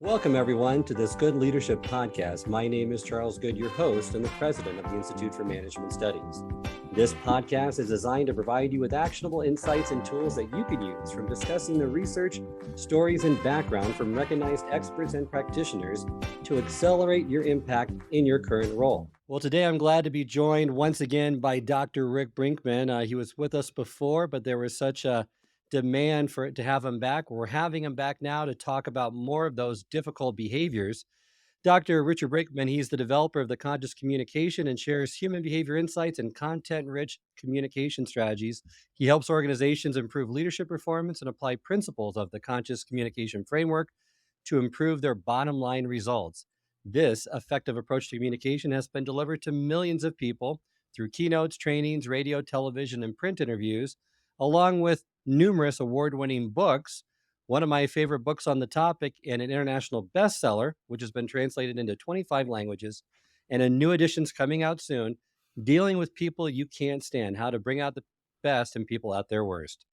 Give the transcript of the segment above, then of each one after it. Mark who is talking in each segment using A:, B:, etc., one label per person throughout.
A: Welcome, everyone, to this Good Leadership Podcast. My name is Charles Good, your host and the president of the Institute for Management Studies. This podcast is designed to provide you with actionable insights and tools that you can use from discussing the research, stories, and background from recognized experts and practitioners to accelerate your impact in your current role. Well, today I'm glad to be joined once again by Dr. Rick Brinkman. He was with us before, but there was such a demand for it to have him back. We're having him back now to talk about more of those difficult behaviors. Dr. Richard Brinkman, he's the developer of the conscious communication and shares human behavior insights and content-rich communication strategies. He helps organizations improve leadership performance and apply principles of the conscious communication framework to improve their bottom line results. This effective approach to communication has been delivered to millions of people through keynotes, trainings, radio, television, and print interviews, along with numerous award-winning books. One of my favorite books on the topic and an international bestseller, which has been translated into 25 languages, and a new edition's coming out soon, Dealing with People You Can't Stand, How to Bring Out the Best in People at Their Worst.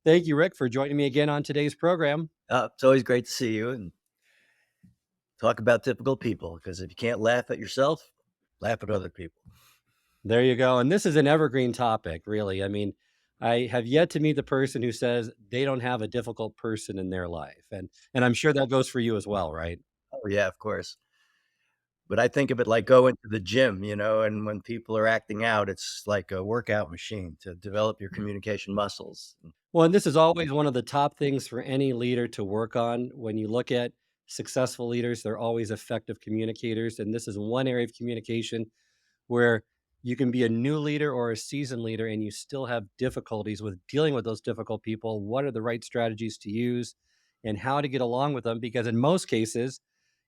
A: Thank you, Rick, for joining me again on today's program.
B: It's always great to see you and talk about typical people, because if you can't laugh at yourself, laugh at other people.
A: There you go. And this is an evergreen topic, really. I mean, I have yet to meet the person who says they don't have a difficult person in their life. And I'm sure that goes for you as well, right?
B: Oh, yeah, of course. But I think of it like going to the gym, and when people are acting out, it's like a workout machine to develop your communication muscles.
A: Well, and this is always one of the top things for any leader to work on. When you look at successful leaders, they're always effective communicators. And this is one area of communication where you can be a new leader or a seasoned leader and you still have difficulties with dealing with those difficult people. What are the right strategies to use and how to get along with them? Because in most cases,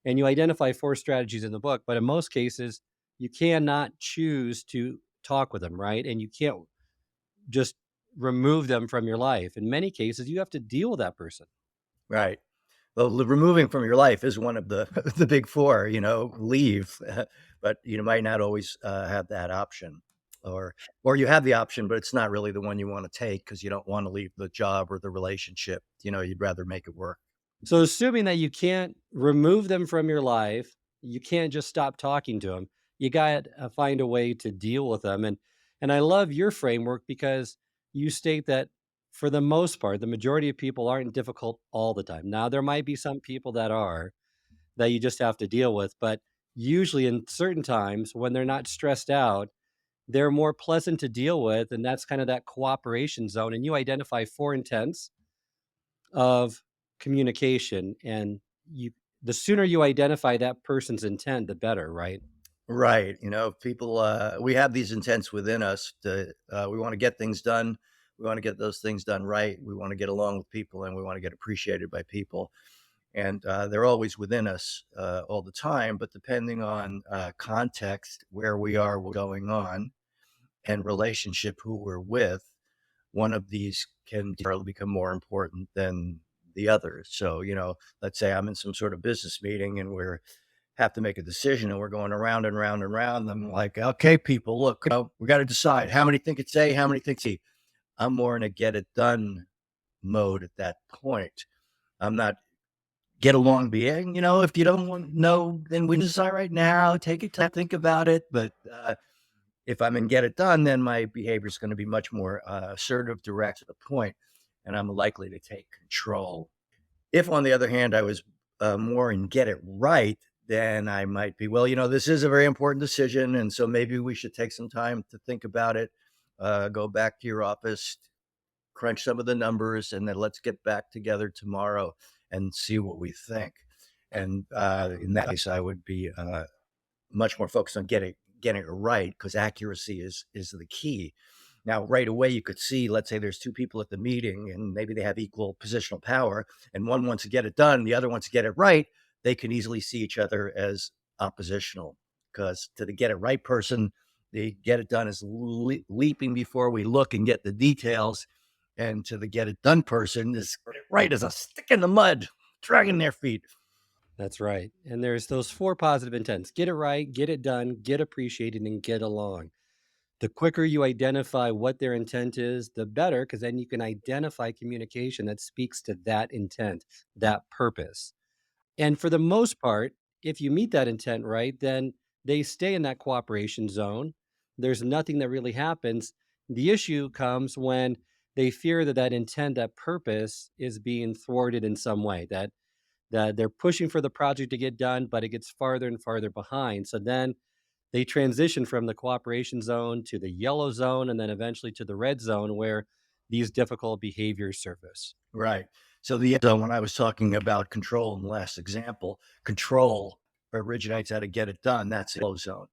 A: and you identify 4 strategies in the book, but in most cases, you cannot choose to talk with them, right? And you can't just remove them from your life. In many cases, you have to deal with that person.
B: Right. Well, removing from your life is one of the the big 4, leave, but you might not always have that option, or you have the option, but it's not really the one you want to take because you don't want to leave the job or the relationship. You'd rather make it work.
A: So, assuming that you can't remove them from your life, you can't just stop talking to them. You got to find a way to deal with them. And I love your framework because you state that for the most part, the majority of people aren't difficult all the time. Now, there might be some people that are that you just have to deal with, but usually in certain times when they're not stressed out, they're more pleasant to deal with. And that's kind of that cooperation zone. And you identify 4 intents of communication, and you the sooner you identify that person's intent, the better, right?
B: Right. People, we have these intents within us we want to get things done. We want to get those things done right. We want to get along with people and we want to get appreciated by people. And they're always within us all the time. But depending on context, where we are, what's going on, and relationship, who we're with, one of these can become more important than the other. So, let's say I'm in some sort of business meeting and we're have to make a decision and we're going around and round and round. I'm like, okay, people, look, we got to decide how many think it's A, how many think C. I'm more in a get it done mode at that point. I'm not get along being, if you don't want to know, then we decide right now, take it time, think about it. But if I'm in get it done, then my behavior is going to be much more assertive, direct, to the point, and I'm likely to take control. If, on the other hand, I was more in get it right, then I might be, well, this is a very important decision. And so maybe we should take some time to think about it, go back to your office, crunch some of the numbers, and then let's get back together tomorrow and see what we think. And in that case, I would be much more focused on getting it right, because accuracy is the key. Now, right away, you could see, let's say there's 2 people at the meeting and maybe they have equal positional power and one wants to get it done, the other wants to get it right. They can easily see each other as oppositional, because to the get it right person, the get it done is leaping before we look and get the details. And to the get it done person, is right as a stick in the mud, dragging their feet.
A: That's right. And there's those 4 positive intents: get it right, get it done, get appreciated, and get along. The quicker you identify what their intent is, the better, because then you can identify communication that speaks to that intent, that purpose. And for the most part, if you meet that intent right, then they stay in that cooperation zone. There's nothing that really happens. The issue comes when they fear that that intent, that purpose is being thwarted in some way, that they're pushing for the project to get done, but it gets farther and farther behind. So then they transition from the cooperation zone to the yellow zone and then eventually to the red zone where these difficult behaviors surface.
B: Right. So when I was talking about control in the last example, control originates out of get it done. That's the low zone.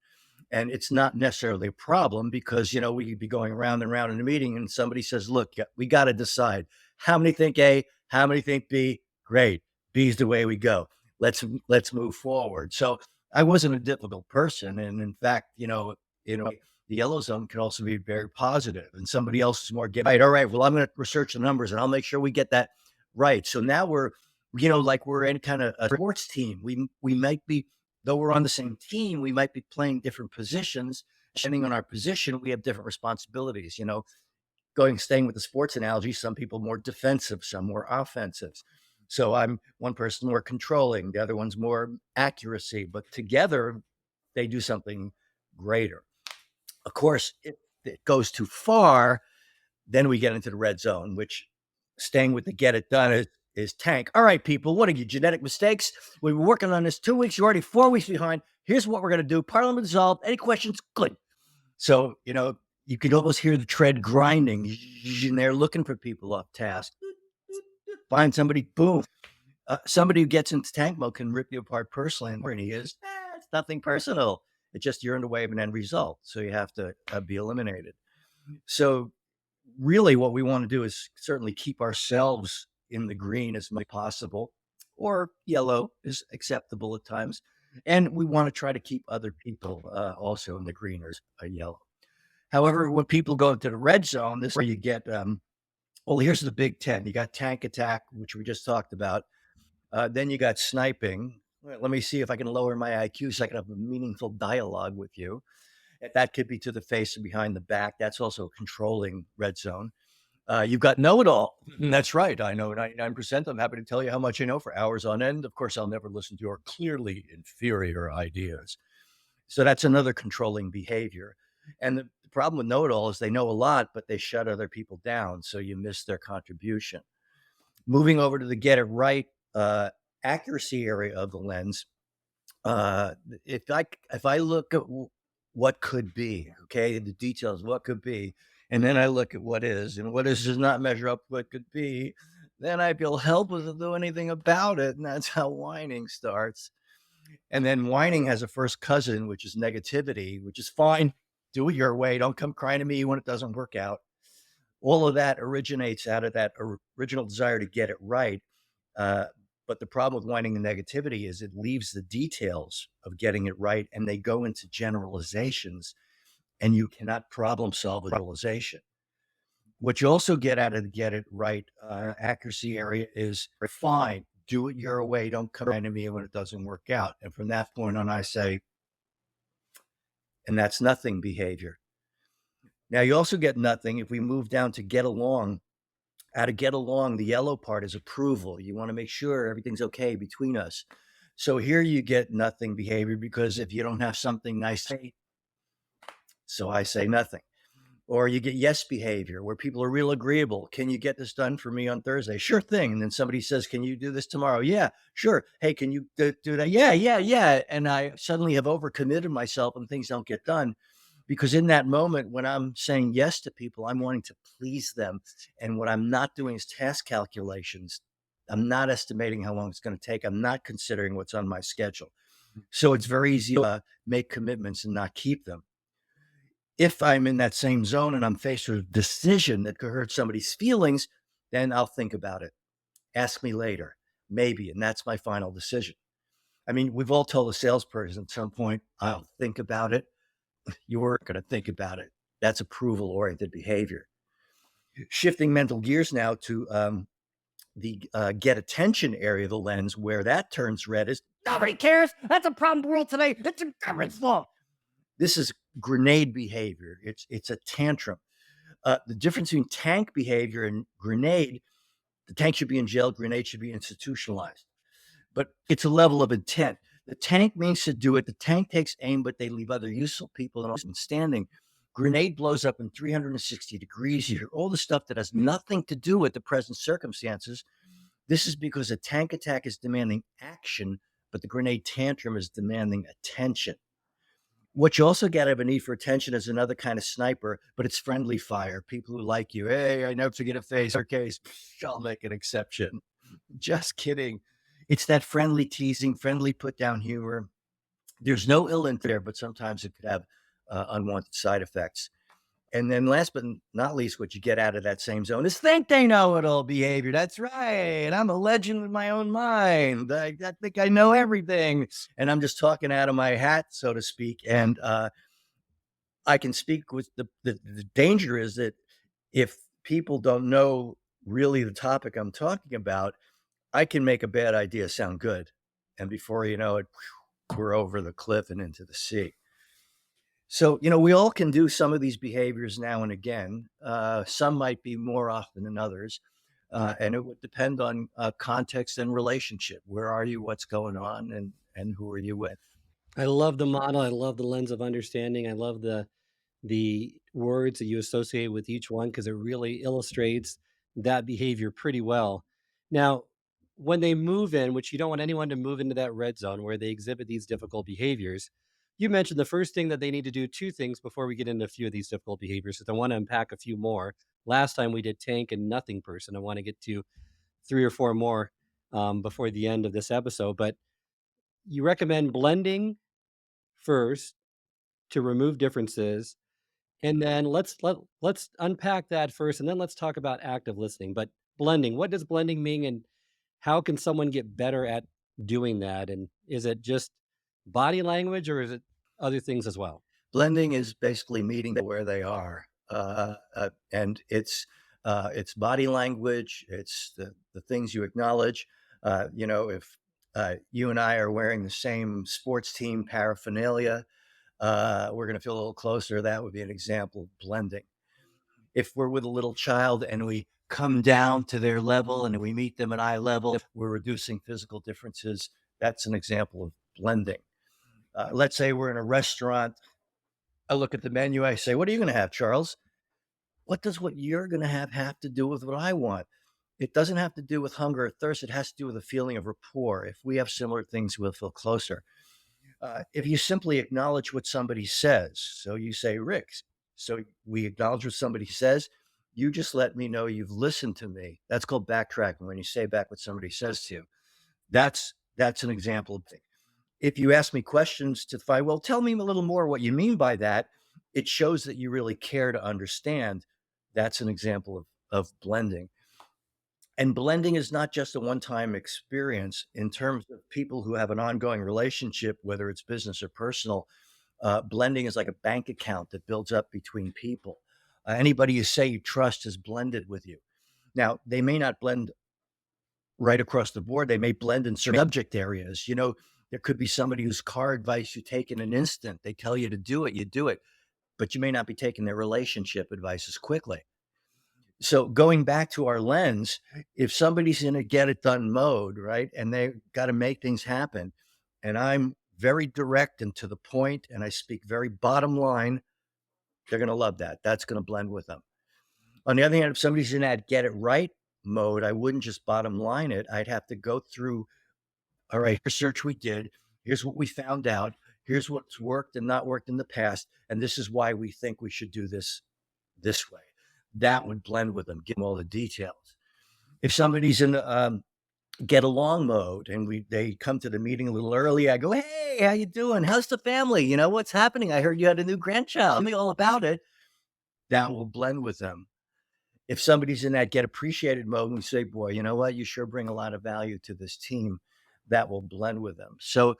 B: And it's not necessarily a problem because, we could be going round and round in a meeting and somebody says, look, we got to decide how many think A, how many think B. Great. B's the way we go. Let's move forward. So I wasn't a difficult person. And in fact, the yellow zone can also be very positive and somebody else is more right. All right. Well, I'm going to research the numbers and I'll make sure we get that right. So now like we're in kind of a sports team. We might be, though we're on the same team, we might be playing different positions. Depending on our position, we have different responsibilities. Staying with the sports analogy, some people more defensive, some more offensive. So I'm one person more controlling, the other one's more accuracy, but together they do something greater. Of course, if it goes too far, then we get into the red zone, which staying with the get it done is tank. All right, people, what are you, genetic mistakes? We were working on this 2 weeks. You're already 4 weeks behind. Here's what we're going to do. Parliament dissolved. Any questions? Good. So, you can almost hear the tread grinding, and they're looking for people off task. Find somebody, boom. Somebody who gets into tank mode can rip you apart personally. And he is, it's nothing personal. It's just you're in the way of an end result. So you have to be eliminated. So really what we want to do is certainly keep ourselves in the green as much as possible, or yellow is acceptable at times. And we want to try to keep other people also in the green or yellow. However, when people go into the red zone, this is where you get, well, here's the big 10. You got tank attack, which we just talked about. Then you got sniping. Well, let me see if I can lower my IQ so I can have a meaningful dialogue with you. That could be to the face and behind the back. That's also a controlling red zone. You've got know-it-all. That's right. I know 99%. I'm happy to tell you how much I know for hours on end. Of course, I'll never listen to your clearly inferior ideas. So that's another controlling behavior. And the problem with know-it-all is they know a lot, but they shut other people down. So you miss their contribution. Moving over to the get it right accuracy area of the lens. If I look at what could be, okay, the details, what could be, and then I look at what is, and what is does not measure up what could be, then I feel helpless to do anything about it. And that's how whining starts. And then whining has a first cousin, which is negativity, which is fine. Do it your way. Don't come crying to me when it doesn't work out. All of that originates out of that original desire to get it right. But the problem with whining and negativity is it leaves the details of getting it right and they go into generalizations, and you cannot problem solve a generalization. What you also get out of the get it right accuracy area is fine, do it your way. Don't come to me when it doesn't work out. And from that point on, I say, and that's nothing behavior. Now, you also get nothing if we move down to get along. Out of get along, the yellow part is approval. You want to make sure everything's okay between us. So here you get nothing behavior because if you don't have something nice to say, so I say nothing. Or you get yes behavior where people are real agreeable. Can you get this done for me on Thursday? Sure thing. And then somebody says, can you do this tomorrow? Yeah, sure. Hey, can you do that? Yeah. And I suddenly have overcommitted myself and things don't get done. Because in that moment, when I'm saying yes to people, I'm wanting to please them. And what I'm not doing is task calculations. I'm not estimating how long it's going to take. I'm not considering what's on my schedule. So it's very easy to make commitments and not keep them. If I'm in that same zone and I'm faced with a decision that could hurt somebody's feelings, then I'll think about it. Ask me later, maybe. And that's my final decision. I mean, we've all told a salesperson at some point, I'll think about it. You're going to think about it. That's approval oriented behavior. Shifting mental gears now to the get attention area of the lens, where that turns red is nobody cares. That's a problem world today. It's a government's fault. This is grenade behavior. It's a tantrum. The difference between tank behavior and grenade, the tank should be in jail, grenade should be institutionalized. but it's a level of intent. The tank means to do it. The tank takes aim, but they leave other useful people and standing. Grenade blows up in 360 degrees. You hear all the stuff that has nothing to do with the present circumstances. This is because a tank attack is demanding action, but the grenade tantrum is demanding attention. What you also get out of a need for attention is another kind of sniper, but it's friendly fire. People who like you. Hey, I never forget a face or case. I'll make an exception. Just kidding. It's that friendly teasing, friendly put down humor. There's no ill intent there, but sometimes it could have unwanted side effects. And then last but not least, what you get out of that same zone is think they know it all behavior. That's right. I'm a legend in my own mind. I think I know everything. And I'm just talking out of my hat, so to speak. And I can speak with the danger is that if people don't know really the topic I'm talking about, I can make a bad idea sound good. And before you know it, we're over the cliff and into the sea. So, we all can do some of these behaviors now and again. Some might be more often than others. And it would depend on context and relationship. Where are you? What's going on? And who are you with?
A: I love the model. I love the lens of understanding. I love the words that you associate with each one because it really illustrates that behavior pretty well. Now, when they move in, which you don't want anyone to move into that red zone where they exhibit these difficult behaviors, you mentioned the first thing that they need to do two things before we get into a few of these difficult behaviors. Because I want to unpack a few more. Last time we did tank and nothing person. I want to get to three or four more before the end of this episode. But you recommend blending first to remove differences, and then let's unpack that first, and then let's talk about active listening. But blending, what does blending mean, and how can someone get better at doing that? And is it just body language, or is it other things as well?
B: Blending is basically meeting where they are, and it's body language. It's the things you acknowledge. If you and I are wearing the same sports team paraphernalia, we're going to feel a little closer. That would be an example of blending. If we're with a little child and we come down to their level and we meet them at eye level, if we're reducing physical differences. That's an example of blending. Let's say we're in a restaurant. I look at the menu. I say, "What are you going to have, Charles?" What does what you're going to have to do with what I want? It doesn't have to do with hunger or thirst. It has to do with a feeling of rapport. If we have similar things, we'll feel closer. If you simply acknowledge what somebody says, so you say, "Rick," so we acknowledge what somebody says. You just let me know you've listened to me. That's called backtracking. When you say back what somebody says to you, that's an example of thing. If you ask me questions to find, well, tell me a little more what you mean by that. It shows that you really care to understand. That's an example of blending. And blending is not just a one-time experience in terms of people who have an ongoing relationship, whether it's business or personal. Blending is like a bank account that builds up between people. Anybody you say you trust is blended with you. Now, they may not blend right across the board. They may blend in certain subject areas. There could be somebody whose car advice you take in an instant. They tell you to do it, you do it, but you may not be taking their relationship advice as quickly. So going back to our lens, if somebody's in a get it done mode, right, and they got to make things happen, and I'm very direct and to the point, and I speak very bottom line, they're going to love that. That's going to blend with them. On the other hand, if somebody's in that get it right mode, I wouldn't just bottom line it. I'd have to go through, all right, research we did. Here's what we found out. Here's what's worked and not worked in the past. And this is why we think we should do this way. That would blend with them, give them all the details. If somebody's in get along mode and they come to the meeting a little early, I go, "Hey, how you doing? How's the family? What's happening? I heard you had a new grandchild. Tell me all about it." That will blend with them. If somebody's in that get appreciated mode and we say, "Boy, you know what? You sure bring a lot of value to this team," that will blend with them. So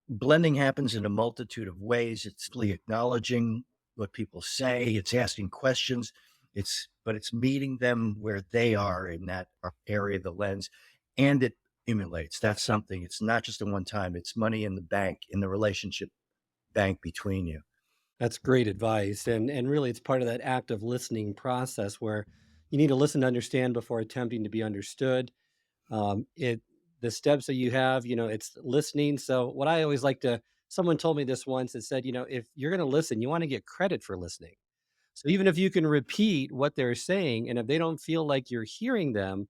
B: blending happens in a multitude of ways. It's simply acknowledging what people say. It's asking questions. It's meeting them where they are in that area of the lens, and it emulates. That's something. It's not just a one time. It's money in the bank, in the relationship bank between you.
A: That's great advice, and really, it's part of that active listening process where you need to listen to understand before attempting to be understood. It the steps that you have, it's listening. So what I always like to, someone told me this once, it said, if you're going to listen, you want to get credit for listening. So even if you can repeat what they're saying, and if they don't feel like you're hearing them,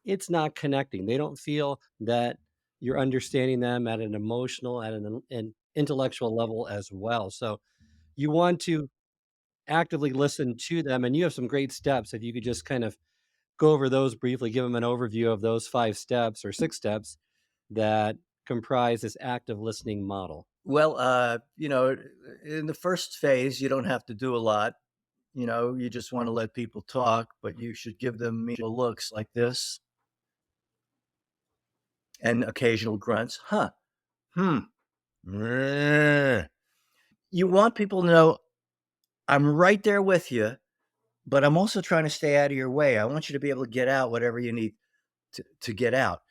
A: it's not connecting. They don't feel that you're understanding them at an emotional, at an intellectual level as well. So you want to actively listen to them, and you have some great steps. If you could just kind of go over those briefly, give them an overview of those 5 steps or 6 steps that comprise this active listening model.
B: Well, in the first phase, you don't have to do a lot. You just want to let people talk, but you should give them meaningful looks like this and occasional grunts. Huh. Hmm. Meh. You want people to know I'm right there with you, but I'm also trying to stay out of your way. I want you to be able to get out whatever you need to get out.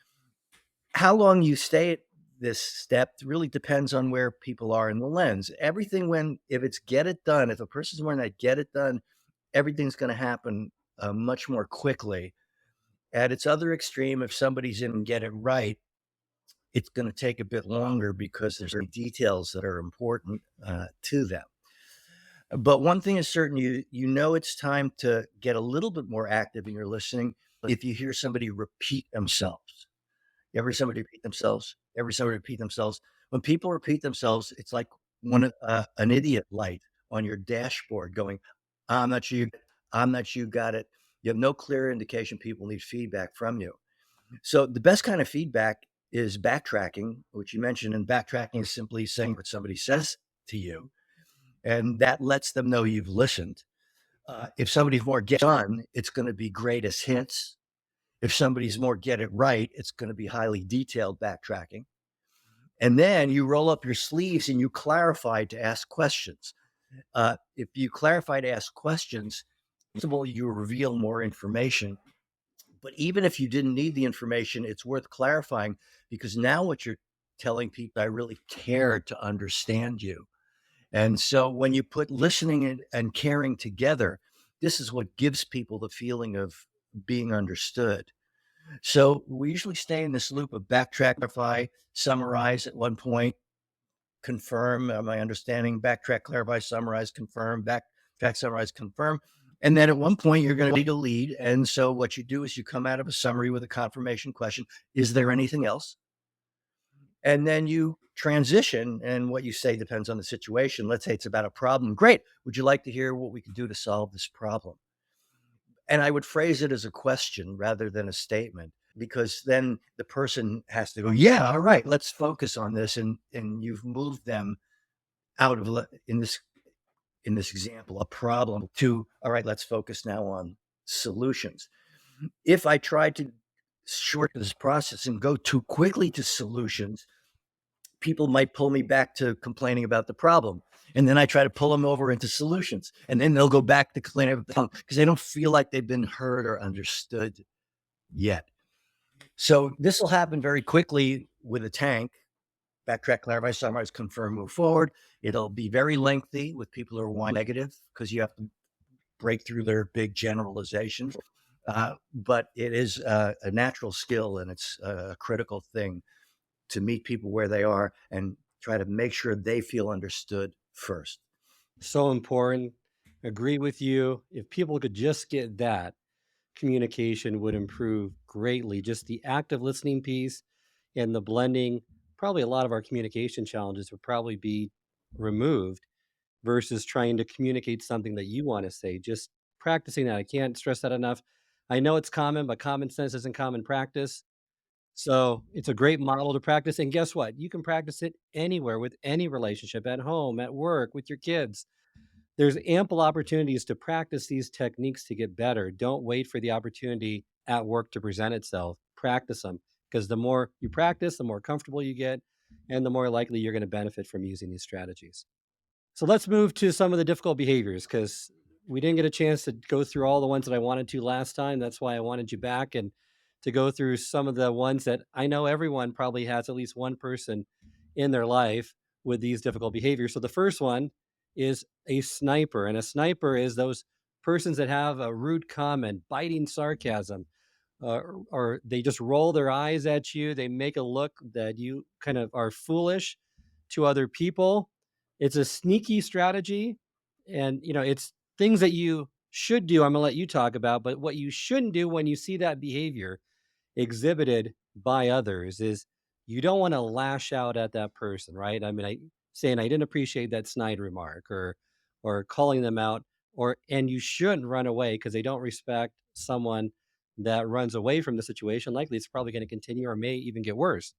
B: How long you stay at this step really depends on where people are in the lens. Everything if it's get it done, if a person's wearing that get it done, everything's going to happen much more quickly. At its other extreme, if somebody's in get it right, it's going to take a bit longer because there's details that are important to them. But one thing is certain, you know it's time to get a little bit more active in your listening if you hear somebody repeat themselves. Every somebody repeat themselves. Every somebody repeat themselves. When people repeat themselves, it's like an idiot light on your dashboard going, "I'm not sure. I'm not sure you got it." You have no clear indication people need feedback from you. So the best kind of feedback is backtracking, which you mentioned. And backtracking is simply saying what somebody says to you, and that lets them know you've listened. If somebody's more get done, it's going to be greatest hits. If somebody's more get it right, it's going to be highly detailed backtracking. And then you roll up your sleeves and you clarify to ask questions. If you clarify to ask questions, first of all, you reveal more information. But even if you didn't need the information, it's worth clarifying because now what you're telling people, I really care to understand you. And so when you put listening and caring together, this is what gives people the feeling of being understood. So we usually stay in this loop of backtrack, clarify, summarize at one point, confirm my understanding, backtrack, clarify, summarize, confirm, backtrack, summarize, confirm. And then at one point, you're going to need a lead. And so what you do is you come out of a summary with a confirmation question. Is there anything else? And then you transition. And what you say depends on the situation. Let's say it's about a problem. Great. Would you like to hear what we can do to solve this problem? And I would phrase it as a question rather than a statement, because then the person has to go, yeah, all right, let's focus on this. And you've moved them out of in this example, a problem to, all right, let's focus now on solutions. If I try to shorten this process and go too quickly to solutions, people might pull me back to complaining about the problem. And then I try to pull them over into solutions. And then they'll go back to complaining about the problem because they don't feel like they've been heard or understood yet. So this will happen very quickly with a tank. Backtrack, clarify, summarize, confirm, move forward. It'll be very lengthy with people who are whining negative because you have to break through their big generalizations. But it is a natural skill and it's a critical thing to meet people where they are and try to make sure they feel understood first.
A: So important. Agree with you. If people could just get that, communication would improve greatly. Just the active listening piece and the blending, probably a lot of our communication challenges would probably be removed versus trying to communicate something that you want to say. Just practicing that. I can't stress that enough. I know it's common, but common sense isn't common practice. So it's a great model to practice. And guess what? You can practice it anywhere with any relationship, at home, at work, with your kids. There's ample opportunities to practice these techniques to get better. Don't wait for the opportunity at work to present itself. Practice them because the more you practice, the more comfortable you get, and the more likely you're going to benefit from using these strategies. So let's move to some of the difficult behaviors because we didn't get a chance to go through all the ones that I wanted to last time. That's why I wanted you back and to go through some of the ones that I know everyone probably has at least one person in their life with these difficult behaviors. So the first one is a sniper, and a sniper is those persons that have a rude comment, biting sarcasm, or they just roll their eyes at you. They make a look that you kind of are foolish to other people. It's a sneaky strategy, and it's things that you should do. I'm gonna let you talk about, but what you shouldn't do when you see that behavior exhibited by others is you don't want to lash out at that person, right? I mean, saying I didn't appreciate that snide remark, or calling them out, and you shouldn't run away because they don't respect someone that runs away from the situation. Likely it's probably going to continue or may even get worse.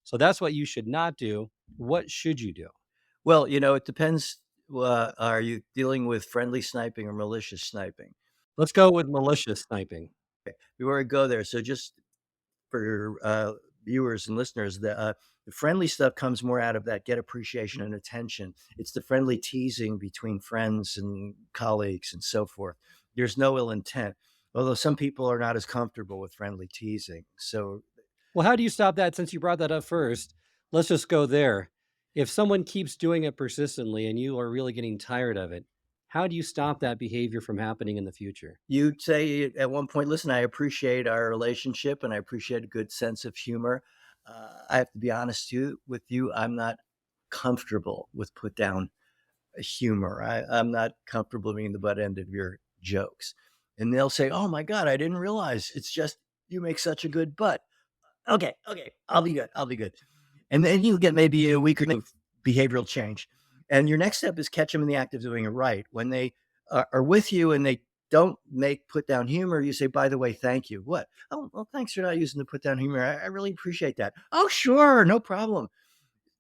A: So that's what you should not do. What should you do?
B: Well, it depends. Are you dealing with friendly sniping or malicious sniping?
A: Let's go with malicious sniping.
B: Before I go there, so just for viewers and listeners, the friendly stuff comes more out of that get appreciation and attention. It's the friendly teasing between friends and colleagues and so forth. There's no ill intent, although some people are not as comfortable with friendly teasing. So
A: Well, how do you stop that? Since you brought that up first, let's just go there. If someone keeps doing it persistently and you are really getting tired of it, how do you stop that behavior from happening in the future?
B: you'd say at one point, listen, I appreciate our relationship and I appreciate a good sense of humor. I have to be honest with you. I'm not comfortable with put down humor. I'm not comfortable being the butt end of your jokes. And they'll say, oh my God, I didn't realize. It's just you make such a good butt. Okay, okay, I'll be good. I'll be good. And then you get maybe a week or two of behavioral change. And your next step is catch them in the act of doing it right. When they are with you and they don't make put down humor, you say, by the way, thank you. What? Oh, well, thanks for not using the put down humor. I really appreciate that. Oh, sure, no problem.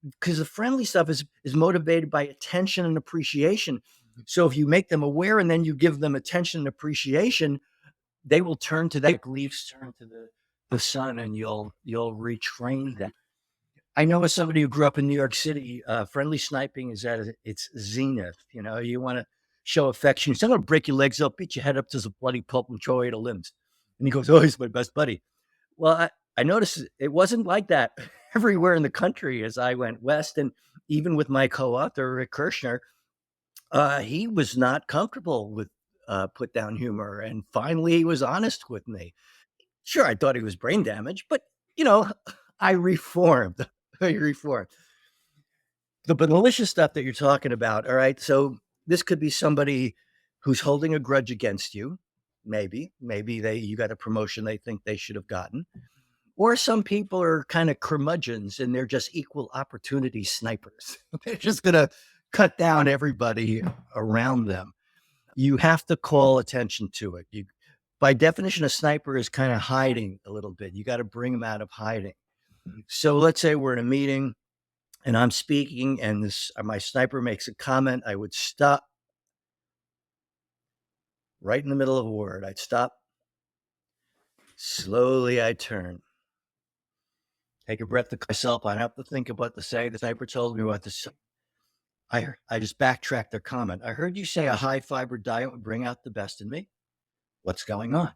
B: Because the friendly stuff is motivated by attention and appreciation. So if you make them aware and then you give them attention and appreciation, they will turn to that. Like leaves turn to the sun, and you'll retrain them. I know as somebody who grew up in New York City, friendly sniping is at its zenith. You want to show affection. He's not going to break your legs up, beat your head up to the bloody pulp and throw away the limbs. And he goes, oh, he's my best buddy. Well, I noticed it wasn't like that everywhere in the country as I went west. And even with my co-author, Rick Kirshner, he was not comfortable with put down humor. And finally, he was honest with me. Sure, I thought he was brain damaged, but, you know, I reformed. I reformed. The malicious stuff that you're talking about, all right? So this could be somebody who's holding a grudge against you. Maybe you got a promotion they think they should have gotten. Or some people are kind of curmudgeons and they're just equal opportunity snipers. They're just going to cut down everybody around them. You have to call attention to it. By definition, a sniper is kind of hiding a little bit. You got to bring them out of hiding. So let's say we're in a meeting and I'm speaking and my sniper makes a comment. I would stop right in the middle of a word. I'd stop. Slowly I'd turn. Take a breath to myself. I have to think of what to say. The sniper told me what to say. I just backtracked their comment. I heard you say a high fiber diet would bring out the best in me. What's going on?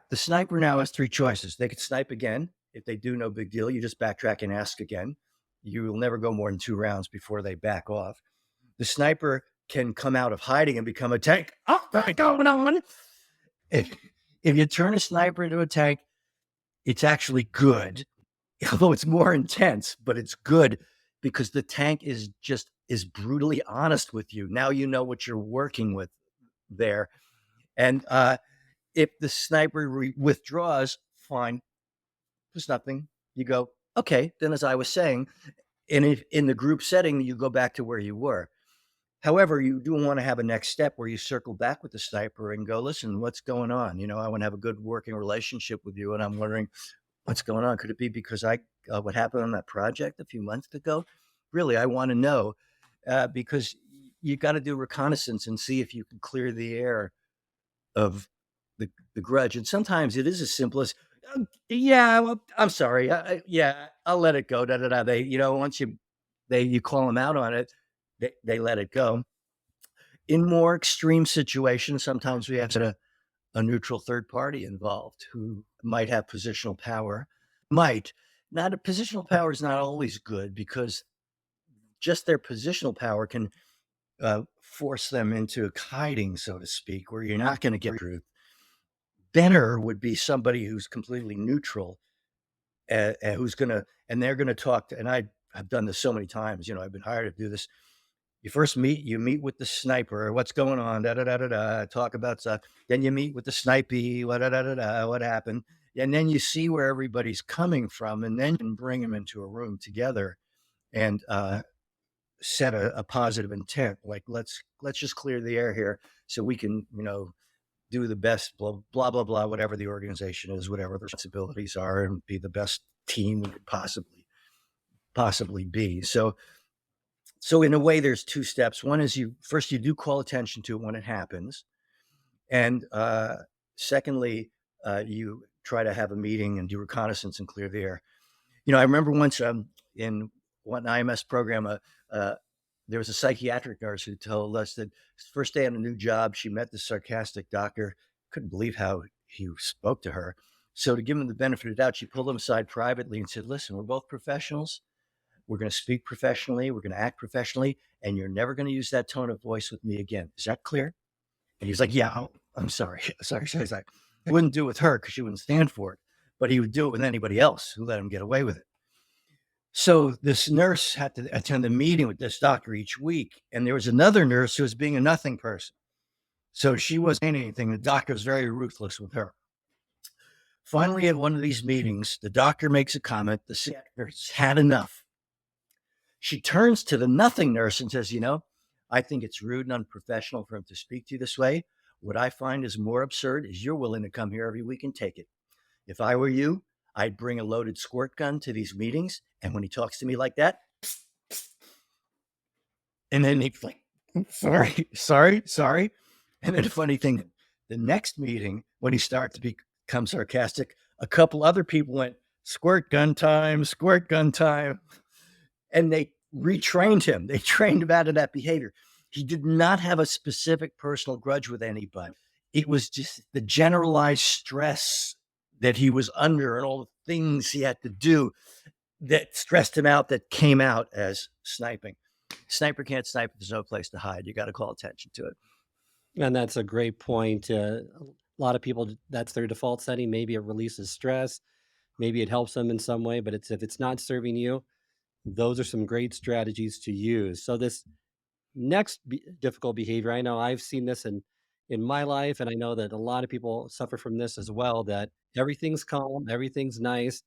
B: The sniper now has three choices. They could snipe again. If they do, no big deal. You just backtrack and ask again. You will never go more than 2 rounds before they back off. The sniper can come out of hiding and become a tank. Oh, what's going on? If you turn a sniper into a tank, it's actually good. Although it's more intense, but it's good because the tank is brutally honest with you. Now you know what you're working with there. And if the sniper withdraws, fine, there's nothing. You go, okay. Then as I was saying, in the group setting, you go back to where you were. However, you do want to have a next step where you circle back with the sniper and go, listen, what's going on? I want to have a good working relationship with you. And I'm wondering, what's going on? Could it be because what happened on that project a few months ago? Really, I want to know because you got to do reconnaissance and see if you can clear the air of the grudge. And sometimes it is as simple as, yeah, well, I'm sorry. Yeah, I'll let it go. Da, da, da. They, once you call them out on it, they let it go. In more extreme situations, sometimes we have a neutral third party involved who might have positional power. Positional power is not always good because just their positional power can force them into hiding, so to speak, where you're not going to get truth. better would be somebody who's completely neutral, who's gonna, and they're gonna talk to, and I've done this so many times, I've been hired to do this. You meet with the sniper, what's going on, da da da da da, talk about stuff. Then you meet with the snipey, da da da da da, what happened, and then you see where everybody's coming from, and then you can bring them into a room together and set a positive intent. Like let's just clear the air here so we can do the best, blah blah blah blah, whatever the organization is, whatever the responsibilities are, and be the best team we could possibly be. So in a way, there's two steps. One is you do call attention to it when it happens, and secondly, you try to have a meeting and do reconnaissance and clear the air. I remember once in one IMS program, there was a psychiatric nurse who told us that first day on a new job, she met this sarcastic doctor. Couldn't believe how he spoke to her. So to give him the benefit of the doubt, she pulled him aside privately and said, "Listen, we're both professionals. We're going to speak professionally. We're going to act professionally. And you're never going to use that tone of voice with me again. Is that clear?" And he was like, "Yeah, I'm sorry. Sorry." He's like, he wouldn't do it with her because she wouldn't stand for it, but he would do it with anybody else who let him get away with it. So this nurse had to attend a meeting with this doctor each week. And there was another nurse who was being a nothing person. So she wasn't saying anything. The doctor was very ruthless with her. Finally, at one of these meetings, the doctor makes a comment. The sick nurse had enough. She turns to the nothing nurse and says, "I think it's rude and unprofessional for him to speak to you this way. What I find is more absurd is you're willing to come here every week and take it. If I were you, I'd bring a loaded squirt gun to these meetings. And when he talks to me like that," and then he's like, sorry. And then the funny thing, the next meeting, when he started to become sarcastic, a couple other people went, squirt gun time. And they retrained him. They trained him out of that behavior. He did not have a specific personal grudge with anybody. It was just the generalized stress that he was under and all the things he had to do that stressed him out, that came out as sniping. Sniper can't snipe if there's no place to hide. You got to call attention to it.
A: And that's a great point. A lot of people, that's their default setting. Maybe it releases stress. Maybe it helps them in some way, but if it's not serving you, those are some great strategies to use. So this next difficult behavior, I know I've seen this in my life, and I know that a lot of people suffer from this as well, that everything's calm, everything's nice,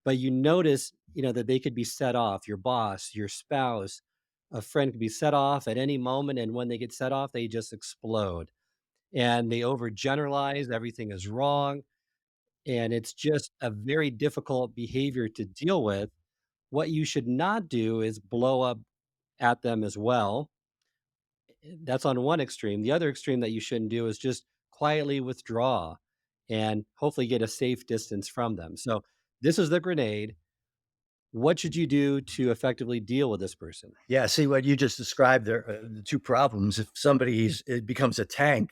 A: but you notice, that they could be set off. Your boss, your spouse, a friend could be set off at any moment, and when they get set off, they just explode. And they overgeneralize, everything is wrong, and it's just a very difficult behavior to deal with. What you should not do is blow up at them as well. That's on one extreme. The other extreme that you shouldn't do is just quietly withdraw and hopefully get a safe distance from them. So this is the grenade. What should you do to effectively deal with this person?
B: Yeah, see what you just described there, the two problems. If it becomes a tank,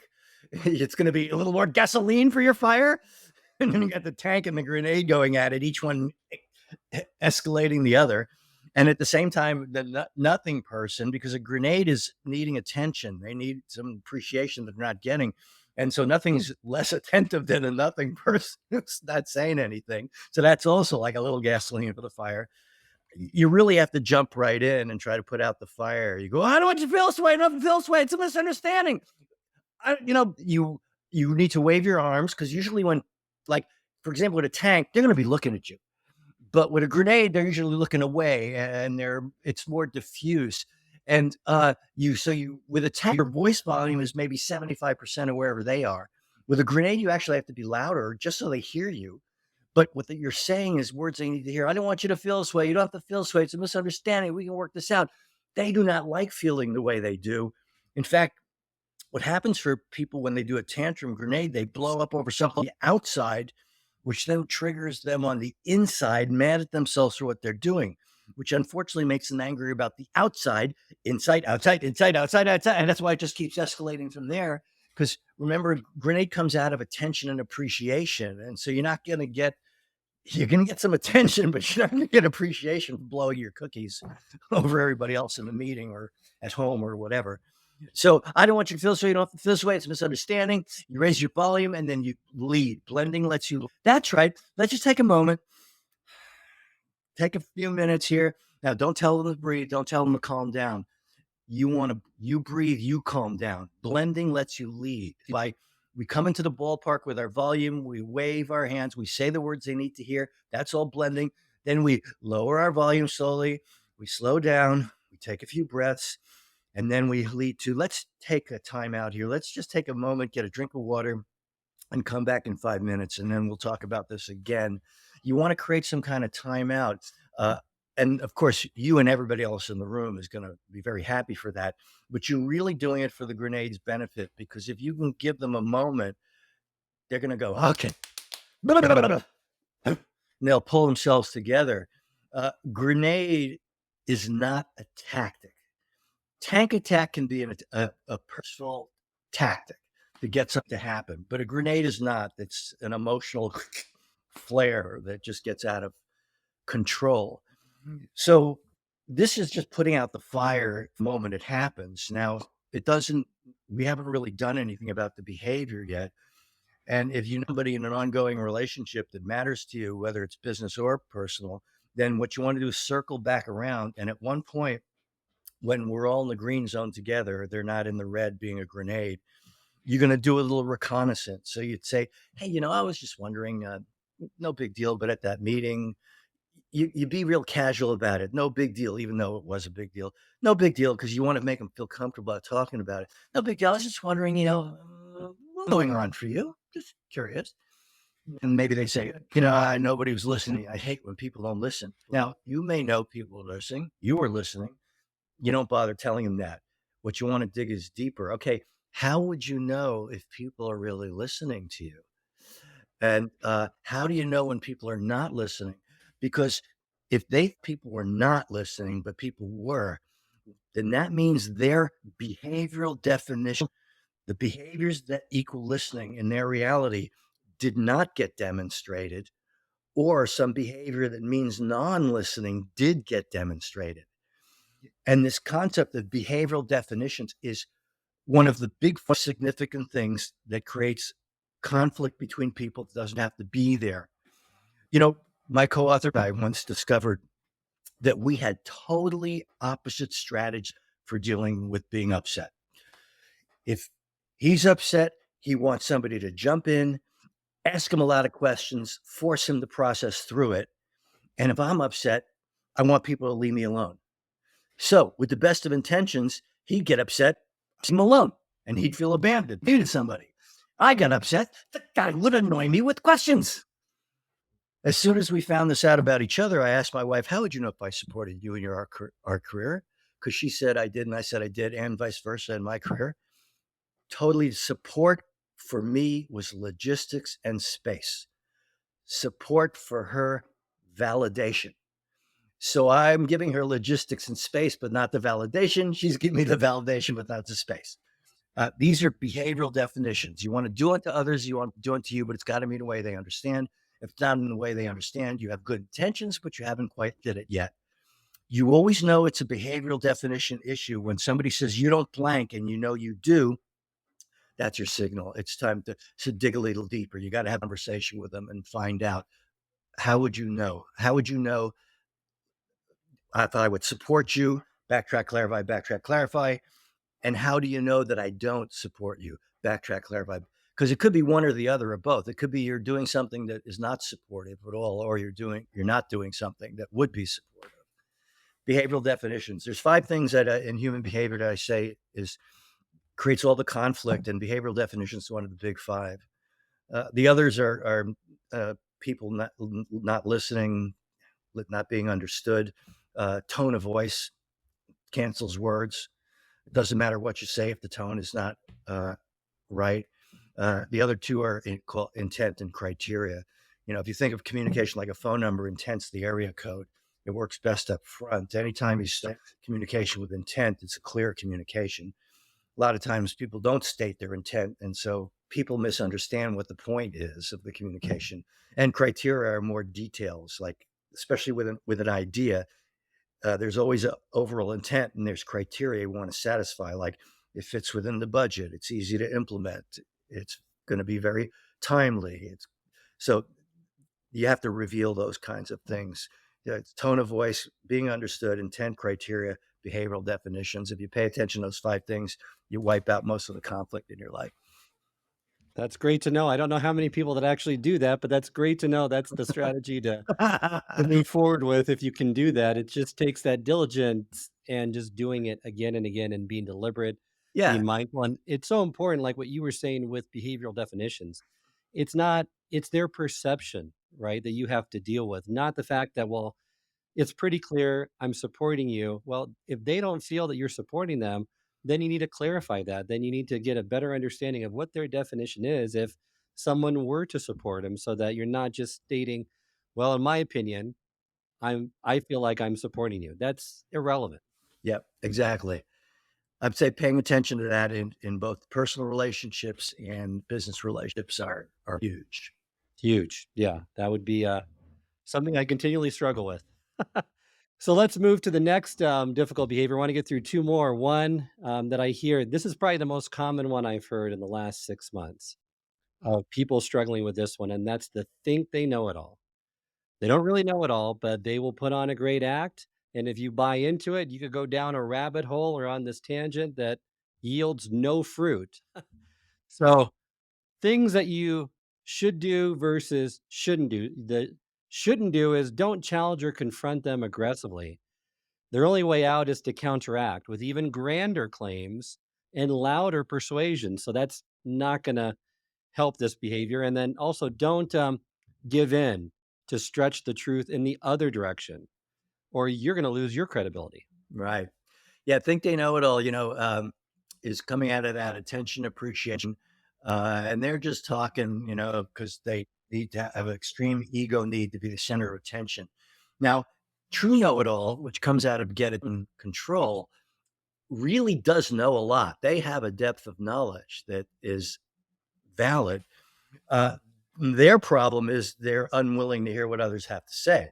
B: it's going to be a little more gasoline for your fire. And then you got the tank and the grenade going at it, each one escalating the other. And at the same time, the nothing person, because a grenade is needing attention. They need some appreciation that they're not getting. And so nothing's less attentive than a nothing person who's not saying anything. So that's also like a little gasoline for the fire. You really have to jump right in and try to put out the fire. You go, "I don't want you to feel this way. I don't want you to feel this way. It's a misunderstanding." You need to wave your arms, because usually when, like, for example, with a tank, they're going to be looking at you. But with a grenade, they're usually looking away, and it's more diffuse. And with a tank, your voice volume is maybe 75% of wherever they are. With a grenade, you actually have to be louder just so they hear you. But what you're saying is words they need to hear. "I don't want you to feel this way. You don't have to feel this way. It's a misunderstanding. We can work this out." They do not like feeling the way they do. In fact, what happens for people when they do a tantrum grenade, they blow up over something outside, which then triggers them on the inside, mad at themselves for what they're doing, which unfortunately makes them angry about the outside, inside, outside, inside, outside, outside. And that's why it just keeps escalating from there. Because remember, grenade comes out of attention and appreciation. And so you're going to get some attention, but you're not going to get appreciation for blowing your cookies over everybody else in the meeting or at home or whatever. So I don't want you to feel so you don't have to feel this way. It's a misunderstanding. You raise your volume and then you lead. Blending lets you. That's right. Let's just take a moment. Take a few minutes here. Now, don't tell them to breathe. Don't tell them to calm down. You breathe, you calm down. Blending lets you lead. We come into the ballpark with our volume, we wave our hands, we say the words they need to hear. That's all blending. Then we lower our volume slowly, we slow down, we take a few breaths, and then we lead to let's take a time out here. Let's just take a moment, get a drink of water, and come back in 5 minutes, and then we'll talk about this again. You want to create some kind of timeout. Uh, and of course, you and everybody else in the room is going to be very happy for that. But you're really doing it for the grenade's benefit, because if you can give them a moment, they're going to go, okay. And they'll pull themselves together. Grenade is not a tactic. Tank attack can be a personal tactic to get something to happen, but a grenade is not. It's an emotional flare that just gets out of control. So this is just putting out the fire the moment it happens. Now, we haven't really done anything about the behavior yet. And if you know somebody in an ongoing relationship that matters to you, whether it's business or personal, then what you want to do is circle back around. And at one point, when we're all in the green zone together, they're not in the red being a grenade, you're going to do a little reconnaissance. So you'd say, hey, I was just wondering, no big deal, but at that meeting, you be real casual about it. No big deal, even though it was a big deal. No big deal, because you want to make them feel comfortable about talking about it. No big deal. I was just wondering, what's going on for you? Just curious. And maybe they say, nobody was listening. I hate when people don't listen. Now, you may know people are listening. You were listening. You don't bother telling them that. What you want to dig is deeper. Okay, how would you know if people are really listening to you? And how do you know when people are not listening? Because if people were not listening, but people were, then that means their behavioral definition, the behaviors that equal listening in their reality, did not get demonstrated, or some behavior that means non-listening did get demonstrated. And this concept of behavioral definitions is one of the big significant things that creates conflict between people that doesn't have to be there. My co-author and I once discovered that we had totally opposite strategies for dealing with being upset. If he's upset, he wants somebody to jump in, ask him a lot of questions, force him to process through it. And if I'm upset, I want people to leave me alone. So with the best of intentions, he'd get upset, leave him alone, and he'd feel abandoned, needed somebody. I got upset. The guy would annoy me with questions. As soon as we found this out about each other, I asked my wife, how would you know if I supported you in your art career? Because she said I did, and I said I did, and vice versa in my career. Totally support for me was logistics and space. Support for her, validation. So I'm giving her logistics and space, but not the validation. She's giving me the validation, but not the space. These are behavioral definitions. You want to do it to others, you want to do it to you, but it's got to be in a way they understand. If it's not in the way they understand, you have good intentions, but you haven't quite did it yet. You always know it's a behavioral definition issue when somebody says you don't blank and you know you do. That's your signal. It's time to dig a little deeper. You got to have a conversation with them and find out, how would you know? How would you know if I would support you? Backtrack, clarify. And how do you know that I don't support you? Backtrack, clarify. Because it could be one or the other or both. It could be you're doing something that is not supportive at all, or you're not doing something that would be supportive. Behavioral definitions. There's 5 things that in human behavior that I say creates all the conflict, and behavioral definitions is one of the big 5. The others are people not listening, not being understood. Tone of voice cancels words. It doesn't matter what you say if the tone is not right. The other 2 are called intent and criteria. If you think of communication like a phone number, intent's the area code. It works best up front. Anytime you start communication with intent, it's a clear communication. A lot of times people don't state their intent, and so people misunderstand what the point is of the communication. And criteria are more details, like especially with an idea. There's always an overall intent, and there's criteria you want to satisfy. Like, It fits within the budget. It's easy to implement. It's going to be very timely. It's so you have to reveal those kinds of things. It's tone of voice, being understood, intent criteria, behavioral definitions. If you pay attention to those 5 things, you wipe out most of the conflict in your life.
A: That's great to know. I don't know how many people that actually do that, but that's great to know. That's the strategy to move forward with if you can do that. It just takes that diligence and just doing it again and again and being deliberate,
B: Yeah.
A: being mindful. And it's so important, like what you were saying with behavioral definitions. It's not, it's their perception, right, that you have to deal with, not the fact that, well, it's pretty clear I'm supporting you. Well, if they don't feel that you're supporting them, then you need to clarify that. Then you need to get a better understanding of what their definition is if someone were to support them so that you're not just stating, well, in my opinion, I feel like I'm supporting you. That's irrelevant.
B: Yep, exactly. I'd say paying attention to that in both personal relationships and business relationships are huge.
A: Huge. Yeah, that would be something I continually struggle with. So let's move to the next difficult behavior. I want to get through two more. One that I hear, this is probably the most common one I've heard in the last 6 months of people struggling with this one, and that's the think they know it all. They don't really know it all, but they will put on a great act. And if you buy into it, you could go down a rabbit hole or on this tangent that yields no fruit. So, things that you should do versus shouldn't do. The shouldn't do is don't challenge or confront them aggressively. Their only way out is to counteract with even grander claims and louder persuasion. So, that's not going to help this behavior. And then also don't give in to stretch the truth in the other direction, or you're going to lose your credibility.
B: Right. Yeah, think they know it all, is coming out of that attention appreciation. And they're just talking, because they need to have an extreme ego need to be the center of attention. Now, true know it all, which comes out of get it in control, really does know a lot. They have a depth of knowledge that is valid. Uh, their problem is they're unwilling to hear what others have to say.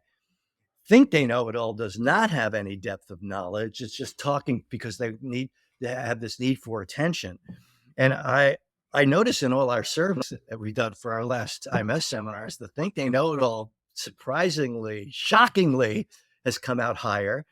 B: Think they know it all does not have any depth of knowledge. It's just talking because they have this need for attention. And I notice in all our surveys that we've done for our last IMS seminars, the think they know it all surprisingly, shockingly has come out higher.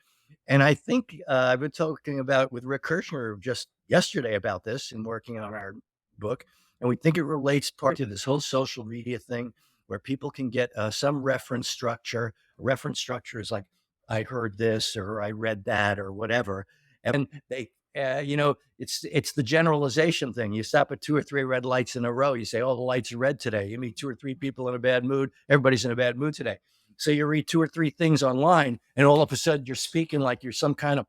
B: And I think I've been talking about with Rick Kirshner just yesterday about this and working on our book. And we think it relates part to this whole social media thing where people can get some reference structure. Reference structure is like, I heard this or I read that or whatever. And they, it's the generalization thing. You stop at 2 or 3 red lights in a row. You say, oh, the lights are red today. You meet 2 or 3 people in a bad mood. Everybody's in a bad mood today. So you read 2 or 3 things online, and all of a sudden you're speaking like you're some kind of